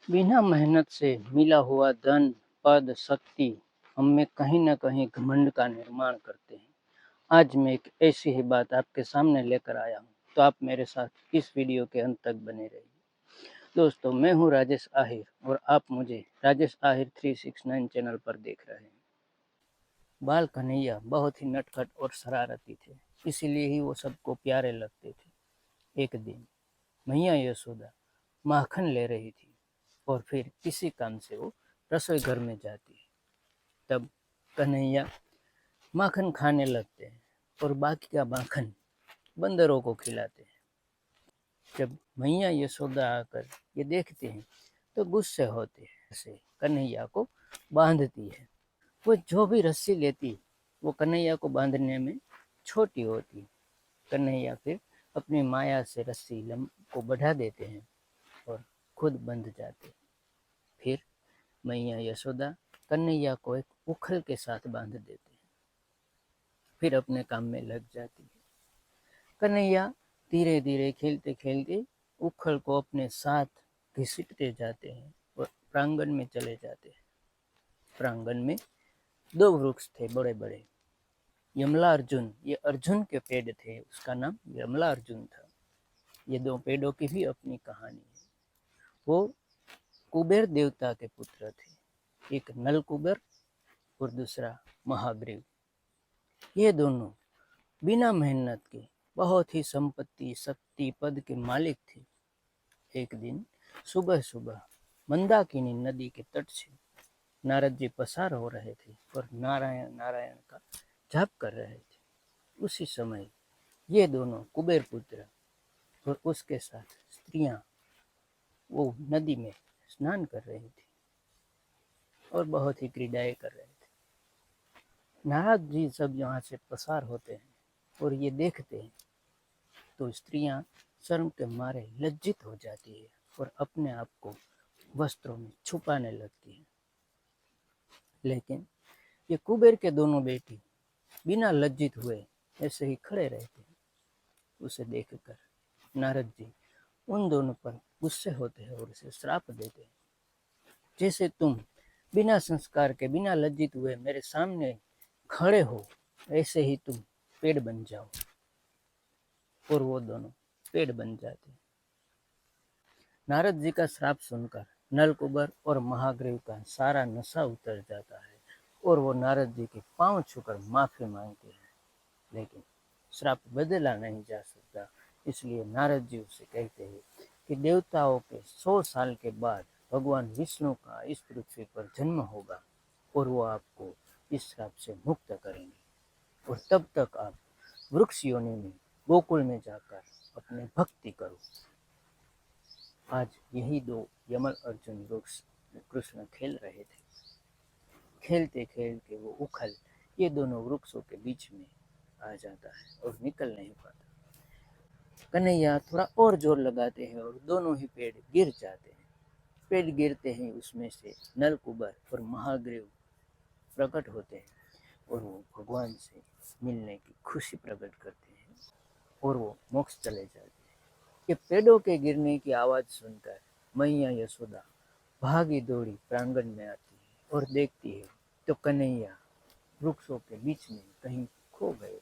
बिना मेहनत से मिला हुआ धन, पद, शक्ति हम में कहीं न कहीं घमंड का निर्माण करते हैं। आज मैं एक ऐसी ही बात आपके सामने लेकर आया हूँ, तो आप मेरे साथ इस वीडियो के अंत तक बने रहिए। दोस्तों, मैं हूँ राजेश आहिर और आप मुझे राजेश आहिर 369 चैनल पर देख रहे हैं। बाल कन्हैया बहुत ही नटखट और शरारती थे, इसीलिए ही वो सबको प्यारे लगते थे। एक दिन मैया यशोदा माखन ले रही थी और फिर किसी काम से वो रसोई घर में जाती है। तब कन्हैया माखन खाने लगते हैं और बाकी का माखन बंदरों को खिलाते हैं। जब मैया यशोदा आकर ये देखते हैं तो गुस्से होते हैं, से कन्हैया को बांधती है। वो जो भी रस्सी लेती वो कन्हैया को बांधने में छोटी होती। कन्हैया फिर अपनी माया से रस्सी को बढ़ा देते हैं और खुद बंध जाते। फिर मैया यशोदा कन्हैया को एक उखल के साथ बांध देते हैं, फिर अपने काम में लग जाती है। कन्हैया धीरे धीरे खेलते खेलते उखल को अपने साथ घसीटते जाते हैं और प्रांगण में चले जाते हैं। प्रांगण में दो वृक्ष थे बड़े बड़े, यमला अर्जुन, ये अर्जुन के पेड़ थे, उसका नाम यमला अर्जुन था। ये दो पेड़ों की भी अपनी कहानी है। वो कुबेर देवता के पुत्र थे, एक नल कुबेर और दूसरा महाग्रीव। ये दोनों बिना मेहनत के बहुत ही संपत्ति, शक्ति, पद के मालिक थे। एक दिन सुबह सुबह मंदाकिनी नदी के तट से नारद जी पसार हो रहे थे और नारायण नारायण का जाप कर रहे थे। उसी समय ये दोनों कुबेर पुत्र और उसके साथ स्त्रियां वो नदी में स्नान कर रही थी और बहुत ही क्रीडाएं कर रहे थे। नारद जी सब यहाँ से पसार होते हैं और ये देखते हैं तो स्त्रियां शर्म के मारे लज्जित हो जाती है और अपने आप को वस्त्रों में छुपाने लगती है। लेकिन ये कुबेर के दोनों बेटी बिना लज्जित हुए ऐसे ही खड़े रहते हैं। उसे देखकर नारद जी उन दोनों पर गुस्से होते हैं और उसे श्राप देते हैं, जैसे तुम बिना संस्कार के, बिना लज्जित हुए मेरे सामने खड़े हो, ऐसे ही तुम पेड़ बन जाओ। और वो दोनों पेड़ बन जाते हैं। नारद जी का श्राप सुनकर नलकुबर और महाग्रीव का सारा नशा उतर जाता है और वो नारद जी के पांव छूकर माफी मांगते हैं। लेकिन श्राप बदला नहीं जा सकता, इसलिए नारद जी उसे कहते हैं कि देवताओं के 100 साल के बाद भगवान विष्णु का इस पृथ्वी पर जन्म होगा और वो आपको इस श्राप से मुक्त करेंगे और तब तक आप वृक्ष योनि में गोकुल में जाकर अपने भक्ति करो। आज यही दो यमल अर्जुन वृक्ष कृष्ण खेल रहे थे। खेलते खेलते वो उखल ये दोनों वृक्षों के बीच में आ जाता है और निकल नहीं पाता। कन्हैया थोड़ा और जोर लगाते हैं और दोनों ही पेड़ गिर जाते हैं। पेड़ गिरते ही उसमें से नलकुबर और महाग्रीव प्रकट होते हैं और वो भगवान से मिलने की खुशी प्रकट करते हैं और वो मोक्ष चले जाते हैं। ये पेड़ों के गिरने की आवाज सुनकर मैया यशोदा भागी दौड़ी प्रांगण में आती है और देखती है तो कन्हैया वृक्षों के बीच में कहीं खो गए।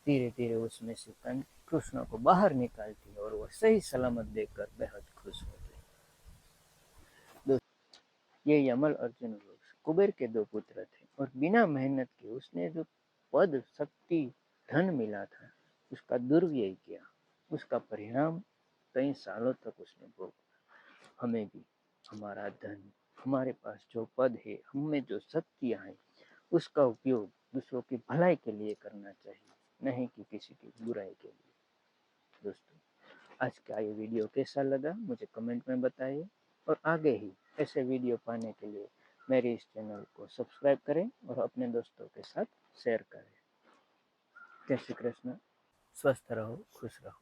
धीरे धीरे उसमें से कृष्ण को बाहर निकालती है और वो सही सलामत देखकर बेहद खुश होते हैं। ये यमल अर्जुन वृक्ष कुबेर के दो पुत्र थे और बिना मेहनत के उसने जो पद, शक्ति, धन मिला था उसका दुर्व्यय किया। उसका परिणाम कई सालों तक उसने भोगा। हमें भी हमारा धन, हमारे पास जो पद है, हमें जो शक्तियां हैं, उसका उपयोग दूसरों की भलाई के लिए करना चाहिए, नहीं कि किसी की बुराई के लिए। दोस्तों, आज का ये वीडियो कैसा लगा मुझे कमेंट में बताइए और आगे ही ऐसे वीडियो पाने के लिए मेरे इस चैनल को सब्सक्राइब करें और अपने दोस्तों के साथ शेयर करें। जय श्री कृष्ण। स्वस्थ रहो, खुश रहो।